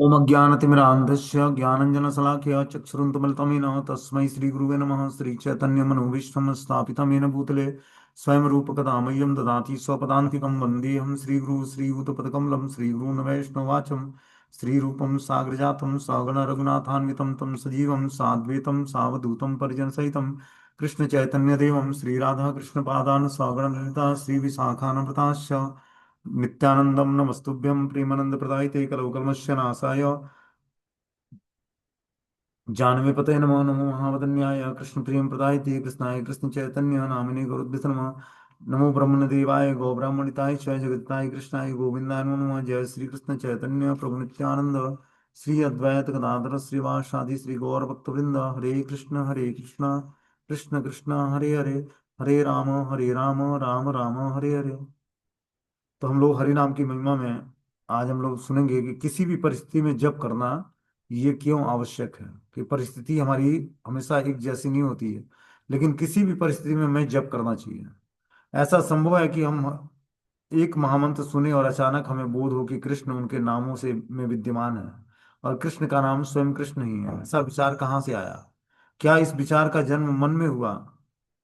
ओम अज्ञानतिमिरान्धस्य ज्ञानञ्जनशलाकया चक्षुरुन्मिलितं येन तस्मै श्रीगुरुवे नमः। श्रीचैतन्यमनोभीष्टं स्थापितं येन भूतले स्वयं रूपकदा मह्यं ददाति स्वपदान्तिकं वन्देऽहं श्रीगुरु श्रीयुतपदकमलं श्रीगुरून् वैष्णवाचं श्रीरूपं साग्रजातं सगण रघुनाथान्वितं तं सजीवं साद्वैतं सावधूतं परिजनसहितं कृष्णचैतन्यदेवं श्रीराधाकृष्णपादान् सगण ललिता श्रीविशाखान्विताश्च नित्यानंदम नमस्तुभ्यं प्रेमानंद प्रदायते कलौ कल्मषस्य नाशाय जानवे पते नमो नमो महावदन्याय कृष्ण प्रियं प्रदायते कृष्णाय कृष्ण चैतन्य नामिने गौरद्विष नमः। नमो ब्रह्मणदेवाय गौ ब्राह्मणिताय च जगत्ताय कृष्णाय गोविंदाय नमो नमः। जय श्री कृष्ण चैतन्य प्रभु नित्यानंद श्री अद्वैत गदाधर श्रीवासादि श्री गौर भक्तवृंद। हरे कृष्ण कृष्ण कृष्ण हरे हरे, हरे राम राम राम हरे हरे। तो हम लोग हरि नाम की महिमा में आज हम लोग सुनेंगे कि किसी भी परिस्थिति में जप करना ये क्यों आवश्यक है। कि परिस्थिति हमारी हमेशा एक जैसी नहीं होती है, लेकिन किसी भी परिस्थिति में हमें जप करना चाहिए। ऐसा संभव है कि हम एक महामंत्र सुने और अचानक हमें बोध हो कि कृष्ण उनके नामों से में विद्यमान है और कृष्ण का नाम स्वयं कृष्ण ही है। ऐसा विचार कहाँ से आया? क्या इस विचार का जन्म मन में हुआ?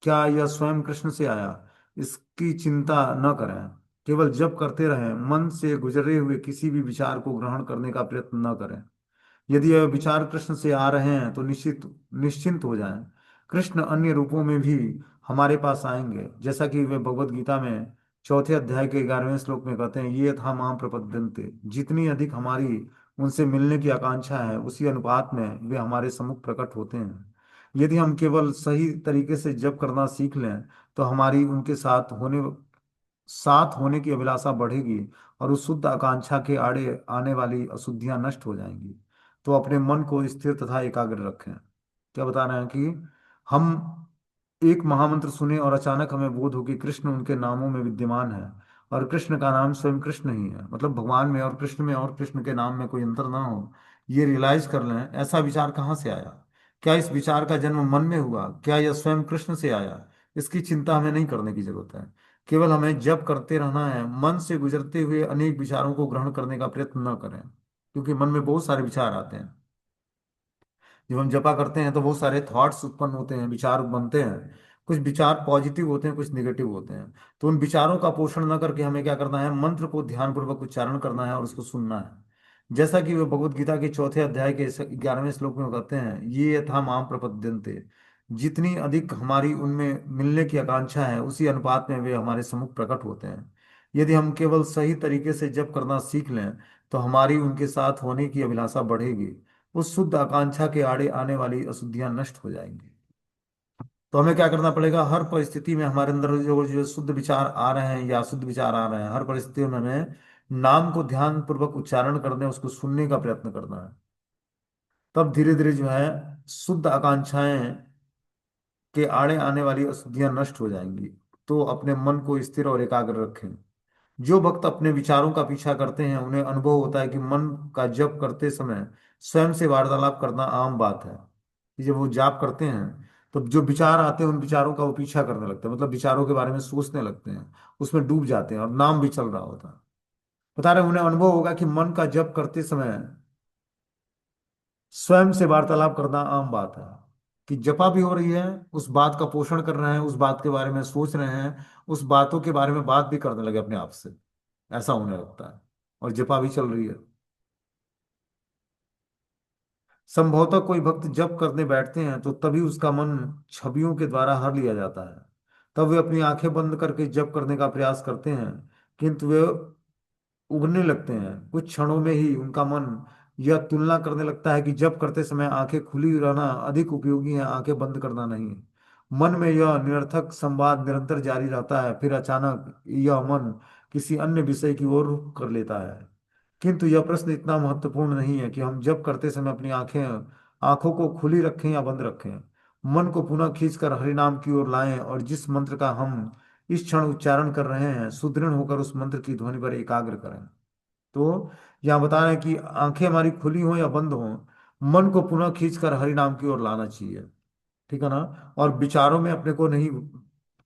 क्या यह स्वयं कृष्ण से आया? इसकी चिंता न करें, केवल जप करते रहें। मन से गुजरे हुए किसी भी विचार को ग्रहण करने का प्रयत्न न करें। यदि यह विचार कृष्ण से आ रहे हैं तो निश्चिंत हो जाएं। कृष्ण अन्य रूपों में भी हमारे पास आएंगे, जैसा कि वे भगवत गीता में चौथे अध्याय के 11वें श्लोक में कहते हैं, ये था माम प्रपद्यन्ते। जितनी अधिक हमारी उनसे मिलने की आकांक्षा है, उसी अनुपात में वे हमारे सम्मुख प्रकट होते हैं। यदि हम केवल सही तरीके से जप करना सीख लें तो हमारी उनके साथ होने की अभिलाषा बढ़ेगी और उस शुद्ध आकांक्षा के आड़े आने वाली अशुद्धियां नष्ट हो जाएंगी। तो अपने मन को स्थिर तथा एकाग्र रखें। क्या बता रहे हैं कि हम एक महामंत्र सुने और अचानक हमें बोध हो कि कृष्ण उनके नामों में विद्यमान है और कृष्ण का नाम स्वयं कृष्ण ही है। मतलब भगवान में और कृष्ण में और कृष्ण के नाम में कोई अंतर ना हो, ये रियलाइज कर लें। ऐसा विचार कहाँ से आया? क्या इस विचार का जन्म मन में हुआ? क्या यह स्वयं कृष्ण से आया? इसकी चिंता हमें नहीं करने की जरूरत है। केवल हमें जप करते रहना है। मन से गुजरते हुए अनेक विचारों को ग्रहण करने का प्रयत्न न करें, क्योंकि मन में बहुत सारे विचार आते हैं। जब हम जपा करते हैं तो बहुत सारे थॉट्स उत्पन्न होते हैं, विचार बनते हैं। कुछ विचार पॉजिटिव होते हैं, कुछ नेगेटिव होते हैं। तो उन विचारों का पोषण न करके हमें क्या करना है? मंत्र को ध्यानपूर्वक उच्चारण करना है और उसको सुनना है। जैसा कि वे भगवत गीता के चौथे अध्याय के 11वें श्लोक में कहते हैं, ये यथा माम प्रपद्यन्ते। जितनी अधिक हमारी उनमें मिलने की आकांक्षा है, उसी अनुपात में वे हमारे सम्मुख प्रकट होते हैं। यदि हम केवल सही तरीके से जप करना सीख लें तो हमारी उनके साथ होने की अभिलाषा बढ़ेगी। उस शुद्ध आकांक्षा के आड़े आने वाली अशुद्धियां नष्ट हो जाएंगी। तो हमें क्या करना पड़ेगा? हर परिस्थिति में हमारे अंदर जो जो शुद्ध विचार आ रहे हैं या अशुद्ध विचार आ रहे हैं, हर परिस्थिति में हमें नाम को ध्यान पूर्वक उच्चारण करने, उसको सुनने का प्रयत्न करना है। तब धीरे धीरे जो है शुद्ध आकांक्षाएं के आड़े आने वाली अशुद्धियां नष्ट हो जाएंगी। तो अपने मन को स्थिर और एकाग्र रखें। जो भक्त अपने विचारों का पीछा करते हैं उन्हें अनुभव होता है कि मन का जप करते समय स्वयं से वार्तालाप करना आम बात है। कि जब वो जाप करते हैं तो जो विचार आते हैं उन विचारों का वो पीछा करने लगते हैं, मतलब विचारों के बारे में सोचने लगते हैं, उसमें डूब जाते हैं और नाम भी चल रहा होता है। बता रहे उन्हें अनुभव होगा कि मन का जप करते समय स्वयं से वार्तालाप करना आम बात है। कि जपा भी हो रही है, उस बात का पोषण कर रहे हैं, उस बात के बारे में सोच रहे हैं, उस बातों के बारे में बात भी करने लगे अपने आप से। ऐसा होने लगता है और जपा भी चल रही है। संभवतः कोई भक्त जप करने बैठते हैं तो तभी उसका मन छवियों के द्वारा हर लिया जाता है। तब वे अपनी आंखें बंद करके जप करने का प्रयास करते हैं, किंतु वे उगने लगते हैं। कुछ क्षणों में ही उनका मन यह तुलना करने लगता है कि जप करते समय आंखें खुली रहना अधिक उपयोगी है, आंखें बंद करना नहीं। मन में यह निरर्थक संवाद निरंतर जारी रहता है। फिर अचानक यह मन किसी अन्य विषय की ओर रुख कर लेता है। किंतु यह प्रश्न इतना महत्वपूर्ण नहीं है कि हम जप करते समय अपनी आंखों को खुली रखें या बंद रखें। मन को पुनः खींचकर हरिनाम की ओर लाएं और जिस मंत्र का हम इस क्षण उच्चारण कर रहे हैं, सुदृढ़ होकर उस मंत्र की ध्वनि पर एकाग्र करें। तो यहाँ बता रहे हैं कि आंखें हमारी खुली हो या बंद हो, मन को पुनः खींचकर हरि नाम की ओर लाना चाहिए। ठीक है ना? और विचारों में अपने को नहीं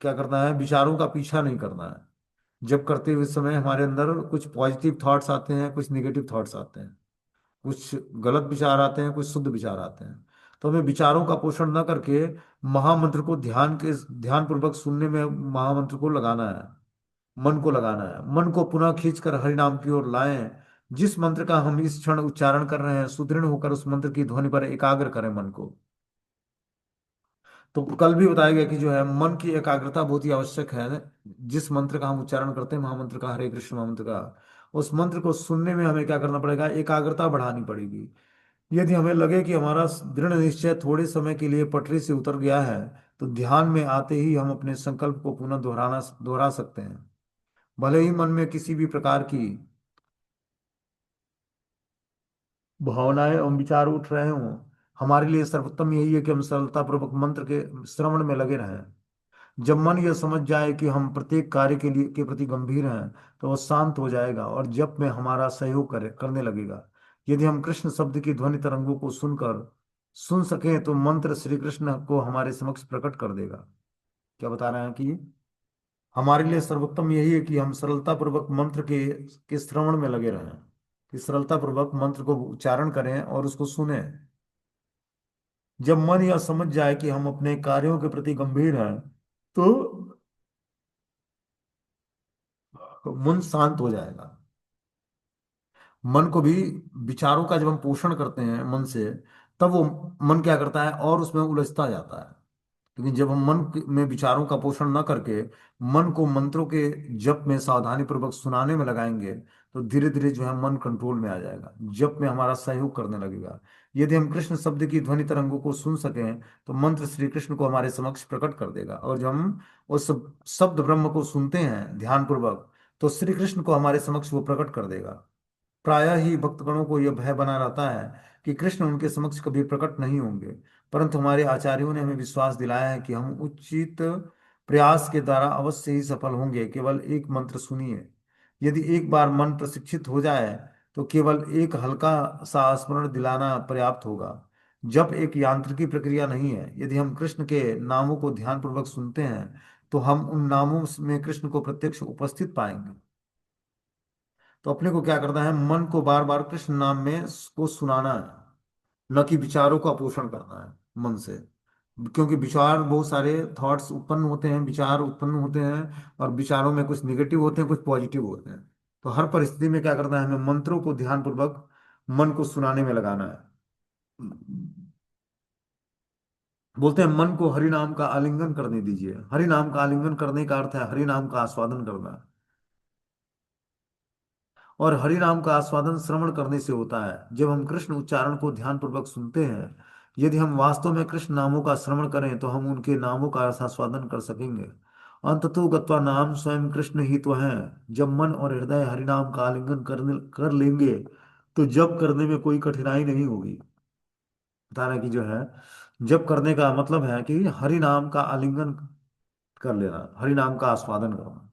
क्या करना है? विचारों का पीछा नहीं करना है। जब करते हुए समय हमारे अंदर कुछ पॉजिटिव थॉट्स आते हैं, कुछ नेगेटिव थॉट्स आते हैं। कुछ गलत विचार आते हैं, कुछ शुद्ध विचार आते हैं। तो हमें विचारों का पोषण न करके महामंत्र को ध्यान पूर्वक सुनने में महामंत्र को लगाना है, मन को लगाना है। मन को पुनः खींचकर हरि नाम की ओर लाएं। जिस मंत्र का हम इस क्षण उच्चारण कर रहे हैं, सुदृढ़ होकर उस मंत्र की ध्वनि पर एकाग्र करें मन को। तो कल भी बताया गया कि जो है मन की एकाग्रता बहुत ही आवश्यक है। जिस मंत्र का हम उच्चारण करते हैं, महामंत्र का, हरे कृष्ण महामंत्र का, उस मंत्र को सुनने में हमें क्या करना पड़ेगा, एकाग्रता बढ़ानी पड़ेगी। यदि हमें लगे कि हमारा दृढ़ निश्चय थोड़े समय के लिए पटरी से उतर गया है, तो ध्यान में आते ही हम अपने संकल्प को पुनः दोहरा सकते हैं। भले ही मन में किसी भी प्रकार की भावनाएं एवं विचार उठ रहे हों, हमारे लिए सर्वोत्तम यही है कि हम सरलतापूर्वक मंत्र के श्रवण में लगे रहें। जब मन यह समझ जाए कि हम प्रत्येक कार्य के प्रति गंभीर हैं, तो वह शांत हो जाएगा और जप में हमारा सहयोग करने लगेगा। यदि हम कृष्ण शब्द की ध्वनि तरंगों को सुन सकें, तो मंत्र श्री कृष्ण को हमारे समक्ष प्रकट कर देगा। क्या बता रहे हैं कि हमारे लिए सर्वोत्तम यही है कि हम सरलतापूर्वक मंत्र के श्रवण में लगे रहें, कि सरलतापूर्वक मंत्र को उच्चारण करें और उसको सुने। जब मन यह समझ जाए कि हम अपने कार्यों के प्रति गंभीर हैं, तो मन शांत हो जाएगा। मन को भी विचारों का जब हम पोषण करते हैं मन से, तब वो मन क्या करता है, और उसमें उलझता जाता है। लेकिन जब हम में विचारों का पोषण न करके मन को मंत्रों के जप में सावधानी पूर्वक सुनाने में लगाएंगे, तो धीरे धीरे जो है मन कंट्रोल में आ जाएगा, जप में हमारा सहयोग करने लगेगा। यदि हम कृष्ण शब्द की ध्वनि तरंगों को सुन सकें, तो मंत्र श्री कृष्ण को हमारे समक्ष प्रकट कर देगा। और जब हम उस शब्द ब्रह्म को सुनते हैं ध्यान पूर्वक, तो श्री कृष्ण को हमारे समक्ष वो प्रकट कर देगा। प्रायः ही भक्तगणों को यह भय बना रहता है कि कृष्ण उनके समक्ष कभी प्रकट नहीं होंगे, परंतु हमारे आचार्यों ने हमें विश्वास दिलाया है कि हम उचित प्रयास के द्वारा अवश्य ही सफल होंगे। केवल एक मंत्र सुनिए। यदि एक बार मन प्रशिक्षित हो जाए, तो केवल एक हल्का सा स्मरण दिलाना पर्याप्त होगा। जब एक यांत्रिकी प्रक्रिया नहीं है, यदि हम कृष्ण के नामों को ध्यानपूर्वक सुनते हैं, तो हम उन नामों में कृष्ण को प्रत्यक्ष उपस्थित पाएंगे। तो अपने को क्या करना है, मन को बार बार कृष्ण नाम में को सुनाना है, न कि विचारों का पोषण करना है मन से। क्योंकि विचार, बहुत सारे थॉट्स उत्पन्न होते हैं, विचार उत्पन्न होते हैं, और विचारों में कुछ निगेटिव होते हैं, कुछ पॉजिटिव होते हैं। तो हर परिस्थिति में क्या करना है, हमें मंत्रों को ध्यान पूर्वक मन को सुनाने में लगाना है। बोलते हैं मन को हरि नाम का आलिंगन करने दीजिए। हरि नाम का आलिंगन करने का अर्थ है हरि नाम का आस्वादन करना। और हरि नाम का आस्वादन श्रवण करने से होता है। जब हम कृष्ण उच्चारण को ध्यान पूर्वक सुनते हैं, यदि हम वास्तव में कृष्ण नामों का श्रवण करें, तो हम उनके नामों का आस्वादन कर सकेंगे। अंततो गत्वा नाम स्वयं कृष्ण ही तो है। जब मन और हृदय हरि नाम का आलिंगन कर लेंगे, तो जब करने में कोई कठिनाई नहीं होगी। बता रहे हैं कि जो है, जब करने का मतलब है कि हरि नाम का आलिंगन कर लेना, हरि नाम का आस्वादन करना।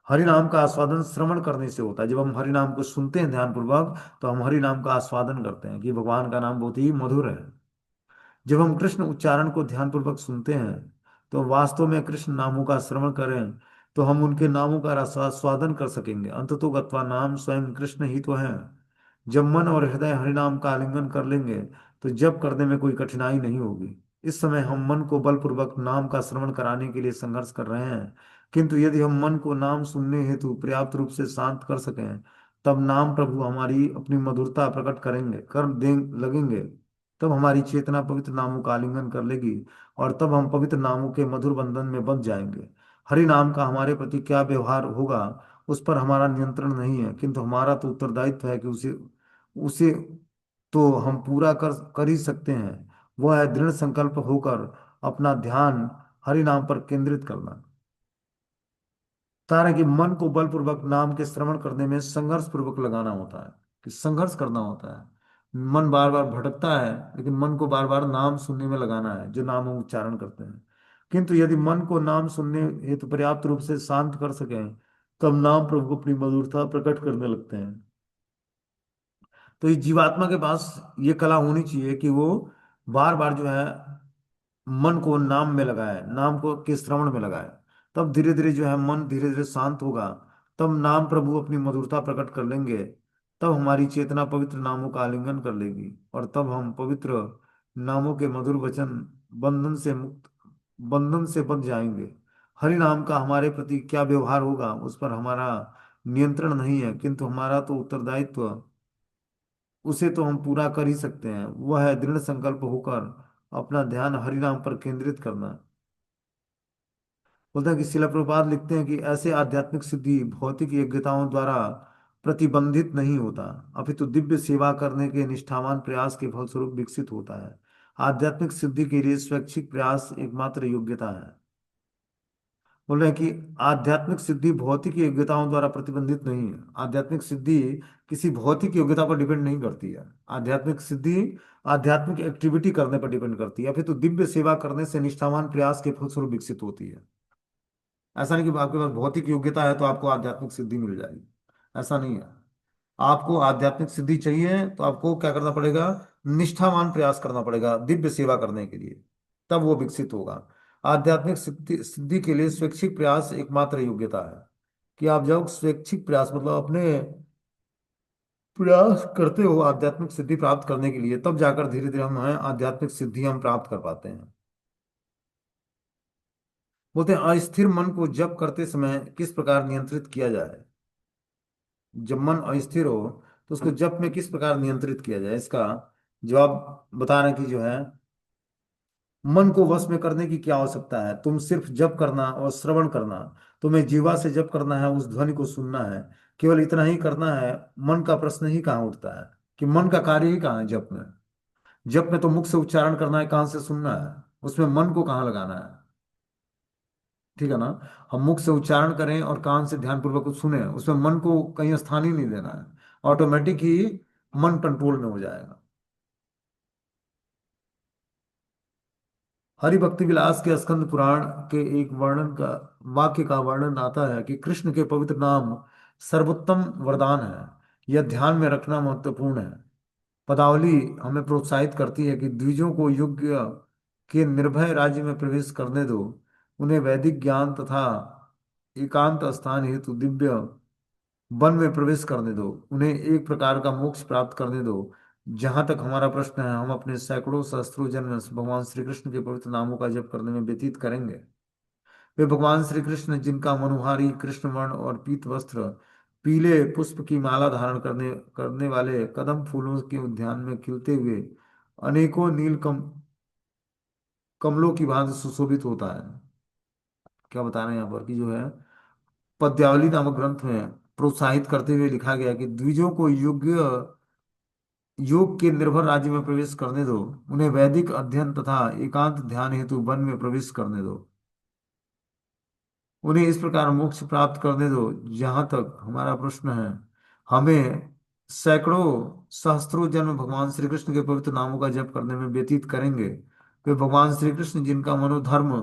हरि नाम का आस्वादन श्रवण करने से होता है। जब हम हरि नाम को सुनते हैं ध्यान पूर्वक, तो हम हरि नाम का आस्वादन करते हैं कि भगवान का नाम बहुत ही मधुर है। जब हम कृष्ण उच्चारण को ध्यानपूर्वक सुनते हैं, तो वास्तव में कृष्ण नामों का श्रवण करें, तो हम उनके नामों का स्वादन कर सकेंगे। अंततो गत्वा नाम स्वयं कृष्ण ही तो है। जब मन और हृदय हरिनाम का आलिंगन कर लेंगे, तो जब करने में कोई कठिनाई नहीं होगी। इस समय हम मन को बलपूर्वक नाम का श्रवण कराने के लिए संघर्ष कर रहे हैं, किंतु यदि हम मन को नाम सुनने हेतु पर्याप्त रूप से शांत कर सकें, तब नाम प्रभु हमारी अपनी मधुरता प्रकट कर दे लगेंगे। तब हमारी चेतना पवित्र नामों का आलिंगन कर लेगी, और तब हम पवित्र नामों के मधुर बंधन में बंध जाएंगे। हरि नाम का हमारे प्रति क्या व्यवहार होगा, उस पर हमारा नियंत्रण नहीं है, किंतु हमारा तो उत्तरदायित्व है कि उसे उसे तो हम पूरा कर ही सकते हैं। वह है दृढ़ संकल्प होकर अपना ध्यान हरि नाम पर केंद्रित करना। तारा कि मन को बलपूर्वक नाम के श्रवण करने में संघर्ष पूर्वक लगाना होता है, कि संघर्ष करना होता है। मन बार बार भटकता है, लेकिन मन को बार बार नाम सुनने में लगाना है, जो नाम हम उच्चारण करते हैं। किंतु यदि मन को नाम सुनने हेतु पर्याप्त रूप से शांत कर सकें, तब नाम प्रभु अपनी मधुरता प्रकट करने लगते हैं। तो इस जीवात्मा के पास ये कला होनी चाहिए कि वो बार बार जो है मन को नाम में लगाए, नाम को के श्रवण में लगाए। तब धीरे धीरे जो है मन धीरे धीरे शांत होगा। तब नाम प्रभु अपनी मधुरता प्रकट कर लेंगे। तब हमारी चेतना पवित्र नामों का आलिंगन कर लेगी, और तब हम पवित्र नामों के मधुर वचन बंधन से मुक्त बंधन से बंध जाएंगे। हरि नाम का हमारे प्रति क्या व्यवहार होगा उस पर हमारा नियंत्रण नहीं है, किंतु हमारा तो उत्तरदायित्व, उसे तो हम पूरा कर ही सकते हैं। वह है दृढ़ संकल्प होकर अपना ध्यान हरि नाम पर केंद्रित करना। बोलते हैं कि शिला प्रभुपाद लिखते हैं कि ऐसे आध्यात्मिक सिद्धि भौतिक योग्यताओं द्वारा प्रतिबंधित नहीं होता, अपितु दिव्य सेवा करने के निष्ठावान प्रयास के फलस्वरूप विकसित होता है। आध्यात्मिक सिद्धि के लिए स्वैच्छिक प्रयास एकमात्र योग्यता है। बोल रहे हैं कि आध्यात्मिक सिद्धि भौतिक योग्यताओं द्वारा प्रतिबंधित नहीं है। आध्यात्मिक सिद्धि किसी भौतिक योग्यता पर डिपेंड नहीं करती है। आध्यात्मिक सिद्धि आध्यात्मिक एक्टिविटी करने पर डिपेंड करती है, फिर तो दिव्य सेवा करने से निष्ठावान प्रयास के फलस्वरूप विकसित होती है। ऐसा नहीं कि आपके पास भौतिक योग्यता है तो आपको आध्यात्मिक सिद्धि मिल जाएगी, ऐसा नहीं है। आपको आध्यात्मिक सिद्धि चाहिए तो आपको क्या करना पड़ेगा? निष्ठावान प्रयास करना पड़ेगा दिव्य सेवा करने के लिए, तब वो विकसित होगा। आध्यात्मिक सिद्धि सिद्धि के लिए स्वैच्छिक प्रयास एकमात्र योग्यता है। कि आप जब स्वैच्छिक प्रयास मतलब अपने प्रयास करते हो आध्यात्मिक सिद्धि प्राप्त करने के लिए, तब जाकर धीरे धीरे हम आध्यात्मिक सिद्धि हम प्राप्त कर पाते हैं। बोलते हैं अस्थिर मन को जप करते समय किस प्रकार नियंत्रित किया जाए? जब मन अस्थिर हो तो उसको जप में किस प्रकार नियंत्रित किया जाए, इसका जवाब बता रहे हैं कि जो है, मन को वश में करने की क्या आवश्यकता है? तुम सिर्फ जप करना और श्रवण करना। तुम्हें जीवा से जप करना है, उस ध्वनि को सुनना है, केवल इतना ही करना है। मन का प्रश्न ही कहाँ उठता है कि मन का कार्य ही कहाँ है जप में? जप में तो मुख से उच्चारण करना है, कान से सुनना है, उसमें मन को कहाँ लगाना है? ठीक है ना? हम मुख से उच्चारण करें और कान से ध्यानपूर्वक सुने, उसमें मन को कहीं स्थान ही नहीं देना है। ऑटोमेटिक ही मन कंट्रोल में हो जाएगा। हरि भक्ति विलास के स्कंद पुराण के एक वर्णन का वाक्य का वर्णन आता है कि कृष्ण के पवित्र नाम सर्वोत्तम वरदान है। यह ध्यान में रखना महत्वपूर्ण है। पदावली हमें प्रोत्साहित करती है कि द्विजों को योग्य के निर्भय राज्य में प्रवेश करने दो। उन्हें वैदिक ज्ञान तथा एकांत स्थान हेतु दिव्य वन में प्रवेश करने दो। उन्हें एक प्रकार का मोक्ष प्राप्त करने दो। जहां तक हमारा प्रश्न है, हम अपने सैकड़ों सहस्त्रों जन्म भगवान श्री कृष्ण के पवित्र नामों का जप करने में व्यतीत करेंगे। वे भगवान श्री कृष्ण जिनका मनोहारी कृष्ण वर्ण और पीत वस्त्र, पीले पुष्प की माला धारण करने करने वाले कदम फूलों के उद्यान में खिलते हुए अनेकों कमलों की भांति सुशोभित होता है। क्या बता रहे हैं यहाँ पर कि जो है, पद्यावली नामक ग्रंथ में प्रोत्साहित करते हुए लिखा गया कि द्विजों को योग्य योग के निर्भर राज्य में प्रवेश करने दो। उन्हें वैदिक अध्ययन तथा एकांत ध्यान हेतु वन में प्रवेश करने दो। उन्हें इस प्रकार मोक्ष प्राप्त करने दो। जहां तक हमारा प्रश्न है, हमें सैकड़ों सहस्त्रों जन्म भगवान श्री कृष्ण के पवित्र नामों का जप करने में व्यतीत करेंगे। वे भगवान श्री कृष्ण जिनका मनोधर्म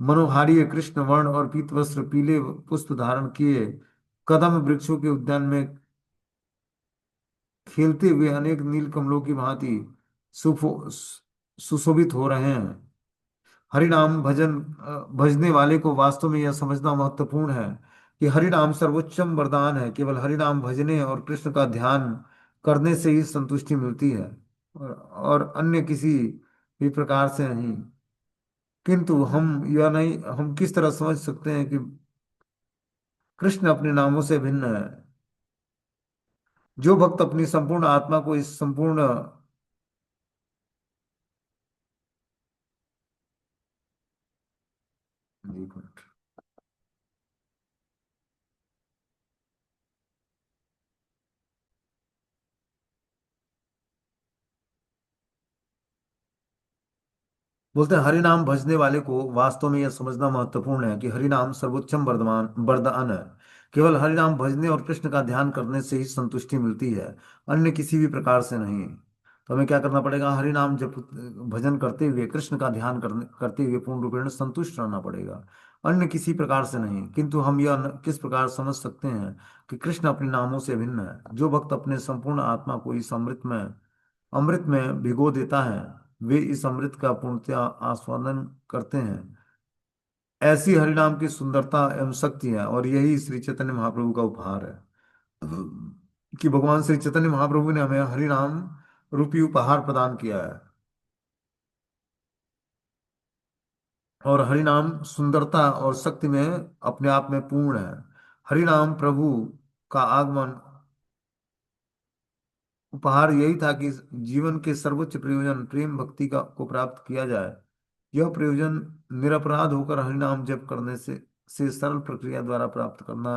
मनोहारी कृष्ण वर्ण और पीत वस्त्र, पीले पुष्प धारण किए कदम वृक्षों के उद्यान में खेलते हुए अनेक नील कमलों की भांति सुशोभित हो रहे हैं। हरिनाम भजने वाले को वास्तव में यह समझना महत्वपूर्ण है कि हरिनाम सर्वोच्चम वरदान है। केवल हरिनाम भजने और कृष्ण का ध्यान करने से ही संतुष्टि मिलती है, और अन्य किसी भी प्रकार से नहीं। किंतु हम किस तरह समझ सकते हैं कि कृष्ण अपने नामों से भिन्न है? जो भक्त अपनी संपूर्ण आत्मा को इस संपूर्ण एक मिनट। बोलते हैं हरि नाम भजने वाले को वास्तव में यह समझना महत्वपूर्ण है कि हरि नाम सर्वोच्चम वरदान वरदान है। केवल हरि नाम भजने और कृष्ण का ध्यान करने से ही संतुष्टि मिलती है, अन्य किसी भी प्रकार से नहीं। तो हमें क्या करना पड़ेगा? हरि नाम जप भजन करते हुए कृष्ण का ध्यान करते हुए पूर्ण रूपेण संतुष्ट रहना पड़ेगा, अन्य किसी प्रकार से नहीं। किंतु हम यह किस प्रकार समझ सकते हैं कि कृष्ण अपने नामों से भिन्न है? जो भक्त अपने संपूर्ण आत्मा को इस अमृत में भिगो देता है, वे इस अमृत का पूर्णतया आस्वादन करते हैं। ऐसी हरिनाम की सुंदरता एवं शक्ति है, और यही श्री चैतन्य महाप्रभु का उपहार है कि भगवान श्री चैतन्य महाप्रभु ने हमें हरिनाम रूपी उपहार प्रदान किया है। और हरिनाम सुंदरता और शक्ति में अपने आप में पूर्ण है। हरिनाम प्रभु का आगमन उपहार यही था कि जीवन के सर्वोच्च प्रयोजन प्रेम भक्ति का को प्राप्त किया जाए। यह प्रयोजन निरपराध होकर हरिनाम जप करने से सरल प्रक्रिया द्वारा प्राप्त करना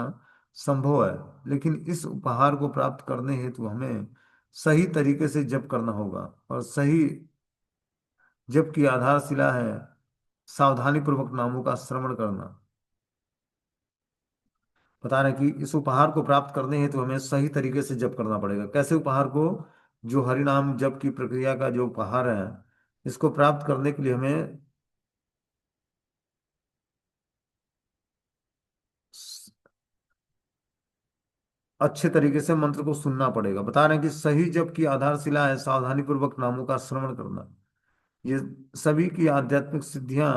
संभव है। लेकिन इस उपहार को प्राप्त करने हेतु हमें सही तरीके से जप करना होगा, और सही जप की आधारशिला है सावधानी पूर्वक नामों का श्रवण करना। बता रहे हैं कि इस उपहार को प्राप्त करने हेतु हमें सही तरीके से जप करना पड़ेगा। कैसे उपहार को? जो हरिनाम जप की प्रक्रिया का जो उपहार है, इसको प्राप्त करने के लिए हमें स- अच्छे तरीके से मंत्र को सुनना पड़ेगा। बता रहे हैं कि सही जप की आधारशिला है सावधानी पूर्वक नामों का श्रवण करना। ये सभी की आध्यात्मिक सिद्धियां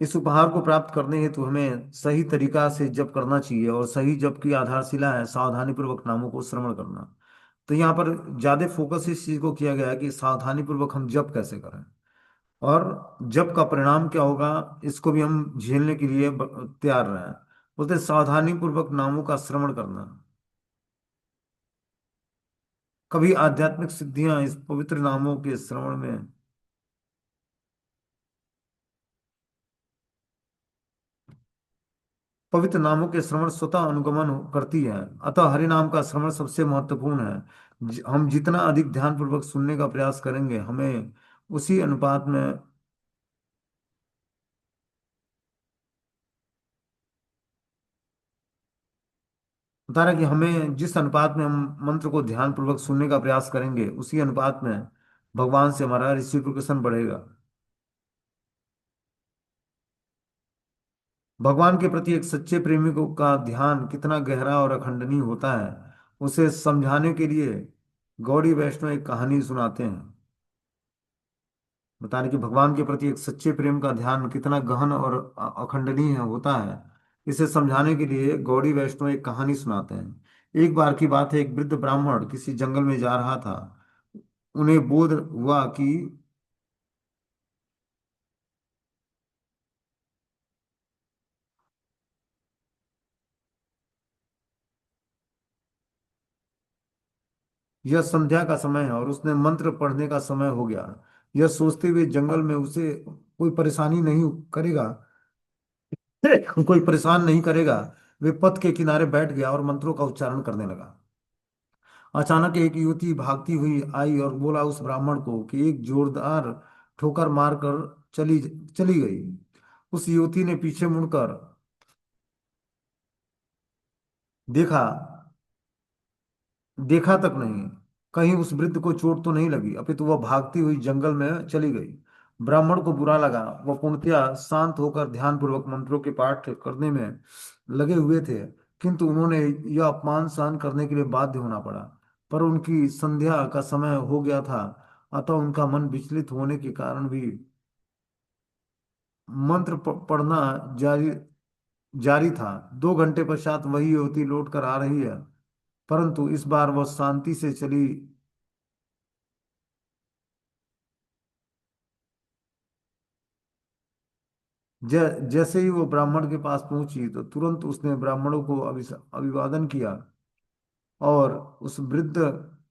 इस उपहार को प्राप्त करने हेतु हमें सही तरीका से जप करना चाहिए, और सही जप की आधारशिला है सावधानी पूर्वक नामों को श्रवण करना। तो यहाँ पर ज्यादा फोकस इस चीज को किया गया है कि सावधानी पूर्वक हम जप कैसे करें, और जप का परिणाम क्या होगा, इसको भी हम झेलने के लिए तैयार रहें। बोलते हैं, सावधानी पूर्वक नामों का श्रवण करना। कभी आध्यात्मिक सिद्धियां इस पवित्र नामों के श्रवण में, पवित्र नामों के श्रवण स्वतः अनुगमन करती है। अतः हरि नाम का श्रवण सबसे महत्वपूर्ण है। हम जितना अधिक ध्यान पूर्वक सुनने का प्रयास करेंगे, हमें उसी अनुपात में बता रहा है कि हमें जिस अनुपात में हम मंत्र को ध्यान पूर्वक सुनने का प्रयास करेंगे, उसी अनुपात में भगवान से हमारा रिसिप्रोकेशन बढ़ेगा। भगवान के प्रति एक सच्चे प्रेमी को का ध्यान कितना गहरा और अखंडनीय होता है, उसे समझाने के लिए गौड़ी वैष्णव एक कहानी सुनाते हैं। बता रहे कि भगवान के प्रति एक सच्चे प्रेम का ध्यान कितना गहन और अखंडनीय होता है, इसे समझाने के लिए गौड़ी वैष्णव एक कहानी सुनाते हैं। एक बार की बात है, एक वृद्ध ब्राह्मण किसी जंगल में जा रहा था। उन्हें बोध हुआ कि यह संध्या का समय है और उसने मंत्र पढ़ने का समय हो गया। यह सोचते हुए जंगल में उसे कोई परेशानी नहीं करेगा, कोई परेशान नहीं करेगा, वे पथ के किनारे बैठ गया और मंत्रों का उच्चारण करने लगा। अचानक एक युवती भागती हुई आई और बोला उस ब्राह्मण को कि एक जोरदार ठोकर मारकर चली चली गई। उस युवती ने पीछे मुड़कर देखा देखा तक नहीं, कहीं उस वृद्ध को चोट तो नहीं लगी, अपितु वह भागती हुई जंगल में चली गई। ब्राह्मण को बुरा लगा। वह पूर्णतया शांत होकर ध्यान पूर्वक मंत्रों के पाठ करने में लगे हुए थे, किंतु उन्होंने यह अपमान सहन करने के लिए बाध्य होना पड़ा। पर उनकी संध्या का समय हो गया था, अतः उनका मन विचलित होने के कारण भी मंत्र पढ़ना जारी जारी था। 2 घंटे पश्चात वही युवती लौट कर आ रही है, परंतु इस बार वह शांति से चली। जैसे ही वो ब्राह्मण के पास पहुंची, तो तुरंत उसने ब्राह्मणों को अभिवादन किया और उस वृद्ध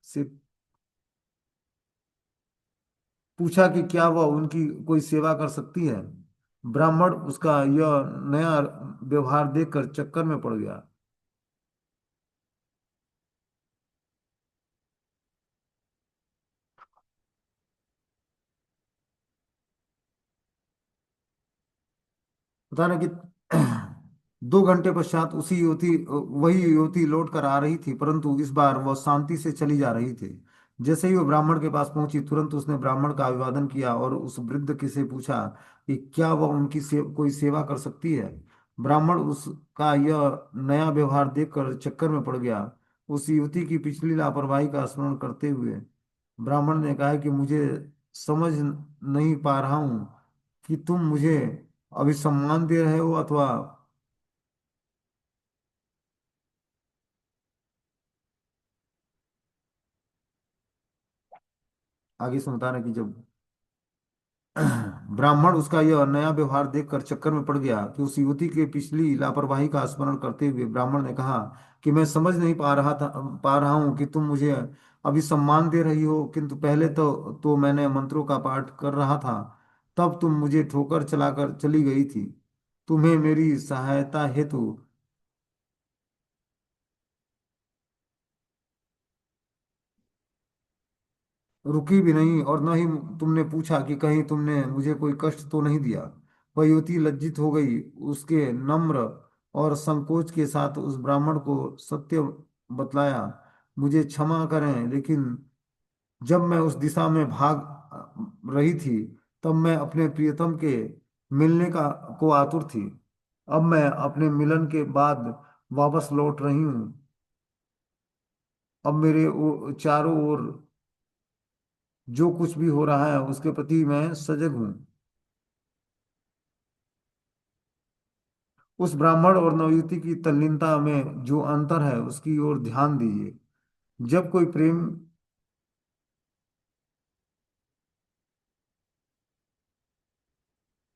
से पूछा कि क्या वह उनकी कोई सेवा कर सकती है। ब्राह्मण उसका यह नया व्यवहार देखकर चक्कर में पड़ गया। पता ना कि 2 घंटे पश्चात उसी युवती वही युवती लौट कर आ रही थी, परंतु इस बार वह शांति से चली जा रही थी। जैसे ही वो ब्राह्मण के पास पहुंची, तुरंत उसने ब्राह्मण का अभिवादन किया और उस वृद्ध के से पूछा कि क्या वह उनकी कोई सेवा कर सकती है। ब्राह्मण उसका यह नया व्यवहार देखकर चक्कर में पड़ गया। उस युवती की पिछली लापरवाही का स्मरण करते हुए ब्राह्मण ने कहा कि मुझे समझ नहीं पा रहा हूं कि तुम मुझे अभी सम्मान दे रहे हो अथवा। आगे से बता रहे कि जब ब्राह्मण उसका यह नया व्यवहार देखकर चक्कर में पड़ गया कि उस युवती के पिछली लापरवाही का स्मरण करते हुए ब्राह्मण ने कहा कि मैं समझ नहीं पा रहा हूं कि तुम मुझे अभी सम्मान दे रही हो, किंतु पहले तो मैंने मंत्रों का पाठ कर रहा था, तब तुम मुझे ठोकर चलाकर चली गई थी। तुम्हें मेरी सहायता हेतु रुकी भी नहीं और न ही तुमने पूछा कि कहीं तुमने मुझे कोई कष्ट तो नहीं दिया। वह युवती लज्जित हो गई। उसके नम्र और संकोच के साथ उस ब्राह्मण को सत्य बतलाया। मुझे क्षमा करें, लेकिन जब मैं उस दिशा में भाग रही थी, तब मैं अपने प्रियतम के मिलने का को आतुर थी। अब मैं अपने मिलन के बाद वापस लौट रही हूँ। अब मेरे चारों ओर जो कुछ भी हो रहा है उसके प्रति मैं सजग हूँ। उस ब्राह्मण और नवयुवती की तल्लीनता में जो अंतर है उसकी ओर ध्यान दीजिए। जब कोई प्रेम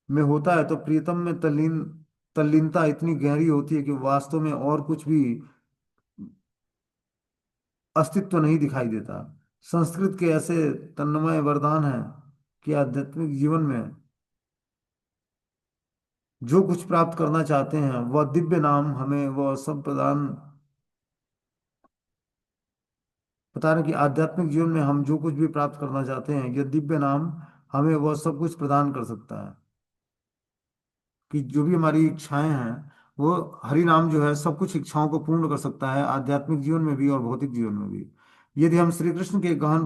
में होता है तो प्रियतम में तल्लीनता इतनी गहरी होती है कि वास्तव में और कुछ भी अस्तित्व नहीं दिखाई देता। संस्कृत के ऐसे तन्मय वरदान हैं कि आध्यात्मिक जीवन में जो कुछ प्राप्त करना चाहते हैं वह दिव्य नाम हमें वह सब प्रदान बता रहे हैं कि आध्यात्मिक जीवन में हम जो कुछ भी प्राप्त करना चाहते हैं यह दिव्य नाम हमें वह सब कुछ प्रदान कर सकता है। कि जो भी हमारी इच्छाएं हैं वो हरि नाम जो है सब कुछ इच्छाओं को पूर्ण कर सकता है, आध्यात्मिक जीवन में भी और भौतिक जीवन में भी। यदि हम श्री कृष्ण के गहन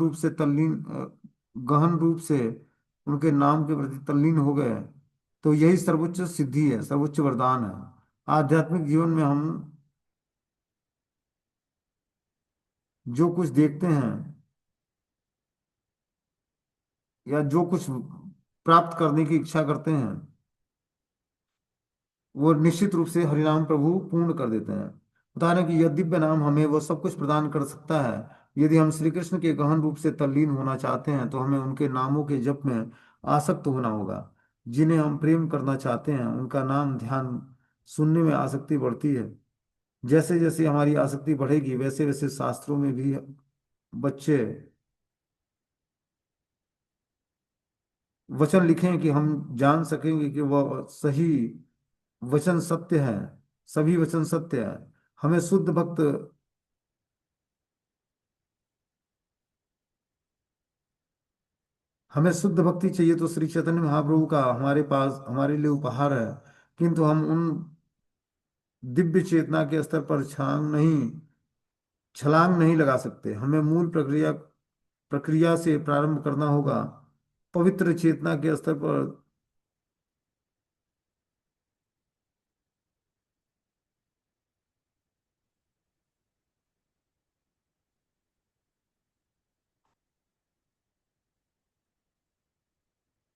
रूप से उनके नाम के प्रति तल्लीन हो गए तो यही सर्वोच्च सिद्धि है, सर्वोच्च वरदान है। आध्यात्मिक जीवन में हम जो कुछ देखते हैं या जो कुछ प्राप्त करने की इच्छा करते हैं वो निश्चित रूप से हरिनाम प्रभु पूर्ण कर देते हैं। बता रहे हैं कि यह दिव्य नाम हमें वो सब कुछ प्रदान कर सकता है। यदि हम श्री कृष्ण के गहन रूप से तल्लीन होना चाहते हैं तो हमें उनके नामों के जप में आसक्त होना होगा। जिन्हें हम प्रेम करना चाहते हैं उनका नाम ध्यान सुनने में आसक्ति बढ़ती है। जैसे जैसे हमारी आसक्ति बढ़ेगी वैसे वैसे शास्त्रों में भी बच्चे वचन लिखें कि हम जान सकेंगे कि वह सही वचन सत्य है। सभी वचन सत्य है। हमें शुद्ध भक्त हमें शुद्ध भक्ति चाहिए तो श्री चैतन्य महाप्रभु का हमारे पास हमारे लिए उपहार है। किंतु हम उन दिव्य चेतना के स्तर पर छलांग नहीं लगा सकते। हमें मूल प्रक्रिया प्रक्रिया से प्रारंभ करना होगा। पवित्र चेतना के स्तर पर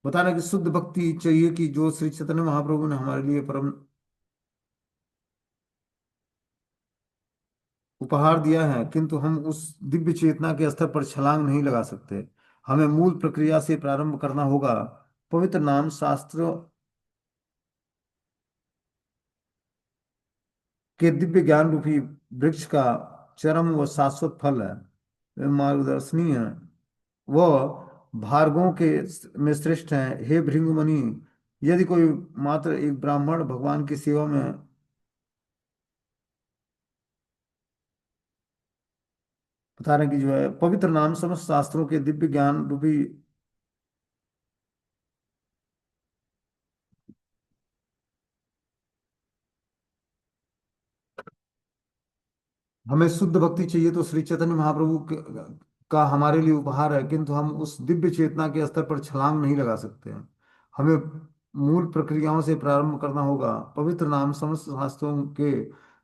बताना कि शुद्ध भक्ति चाहिए कि जो श्री चैतन्य महाप्रभु ने हमारे लिए परम उपहार दिया है, किंतु हम उस दिव्य चेतना के स्तर पर छलांग नहीं लगा सकते। हमें मूल प्रक्रिया से प्रारंभ करना होगा। पवित्र नाम शास्त्र के दिव्य ज्ञान रूपी वृक्ष का चरम व शाश्वत फल है। वे मार्गदर्शनी है। वह भार्गवों के में श्रेष्ठ है। हे भृंगुमुनि, यदि कोई मात्र एक ब्राह्मण भगवान की सेवा में बता रहे हैं कि जो है पवित्र नाम समस्त शास्त्रों के दिव्य ज्ञान रूपी हमें शुद्ध भक्ति चाहिए तो श्री चैतन्य महाप्रभु का हमारे लिए उपहार है, किंतु हम उस दिव्य चेतना के स्तर पर छलांग नहीं लगा सकते हैं। हमें मूल प्रक्रियाओं से प्रारंभ करना होगा। पवित्र नाम समस्त शास्त्रों के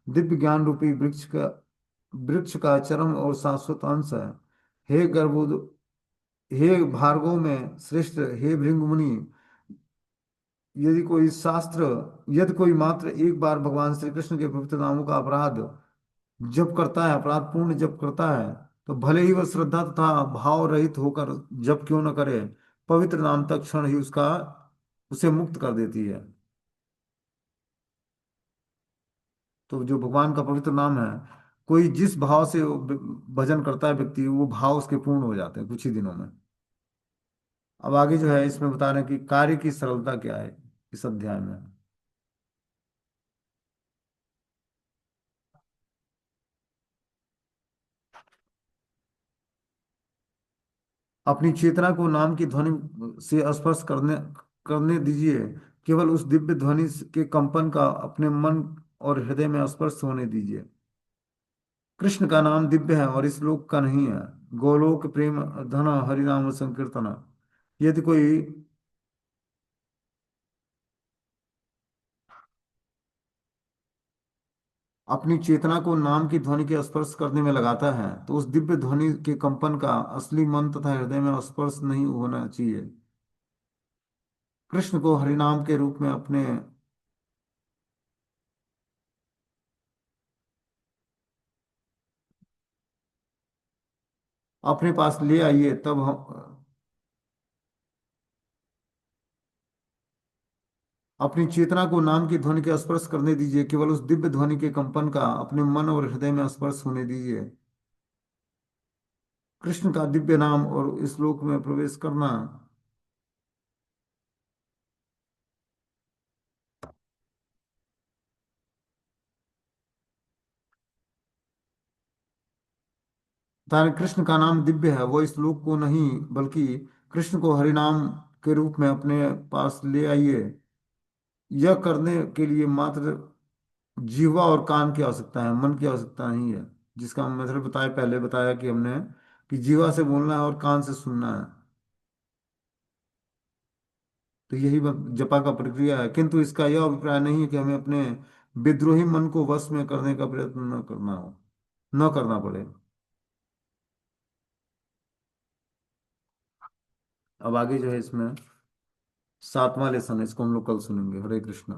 दिव्य ज्ञान रूपी वृक्ष का वृक्ष का चरम और शाश्वत अंश है। हे गर्भोद हे भार्गव में श्रेष्ठ, हे भृंग मुनि, यदि कोई शास्त्र यदि कोई मात्र एक बार भगवान श्री कृष्ण के पवित्र नामों का अपराध जप करता है, अपराध पूर्ण जप करता है, तो भले ही वह श्रद्धा तथा भाव रहित होकर जप क्यों न करे, पवित्र नाम तक क्षण ही उसका उसे मुक्त कर देती है। तो जो भगवान का पवित्र नाम है, कोई जिस भाव से वो भजन करता है व्यक्ति, वो भाव उसके पूर्ण हो जाते हैं कुछ ही दिनों में। अब आगे जो है इसमें बता रहे हैं कि कार्य की सरलता क्या है इस अध्याय में। अपनी चेतना को नाम की ध्वनि से स्पर्श करने करने दीजिए, केवल उस दिव्य ध्वनि के कंपन का अपने मन और हृदय में स्पर्श होने दीजिए। कृष्ण का नाम दिव्य है और इस लोक का नहीं है। गोलोक प्रेम धन हरिनाम संकीर्तन। यदि कोई अपनी चेतना को नाम की ध्वनि के स्पर्श करने में लगाता है, तो उस दिव्य ध्वनि के कंपन का असली मन तथा हृदय में स्पर्श नहीं होना चाहिए। कृष्ण को हरिनाम के रूप में अपने पास ले आइए, तब हम अपनी चेतना को नाम की ध्वनि के स्पर्श करने दीजिए, केवल उस दिव्य ध्वनि के कंपन का अपने मन और हृदय में स्पर्श होने दीजिए। कृष्ण का दिव्य नाम और इस लोक में प्रवेश करना। तारे कृष्ण का नाम दिव्य है, वो इस लोक को नहीं बल्कि कृष्ण को हरिनाम के रूप में अपने पास ले आइए। यह करने के लिए मात्र जीवा और कान की आवश्यकता है, मन की आवश्यकता नहीं है। जिसका मतलब बताया, पहले बताया कि हमने कि जीवा से बोलना है और कान से सुनना है। तो यही जपा का प्रक्रिया है, किंतु इसका यह अभिप्राय नहीं है कि हमें अपने विद्रोही मन को वश में करने का प्रयत्न न करना हो, न करना पड़े। अब आगे जो है इसमें 7वां लेसन है, इसको हम लोग कल सुनेंगे। हरे कृष्णा।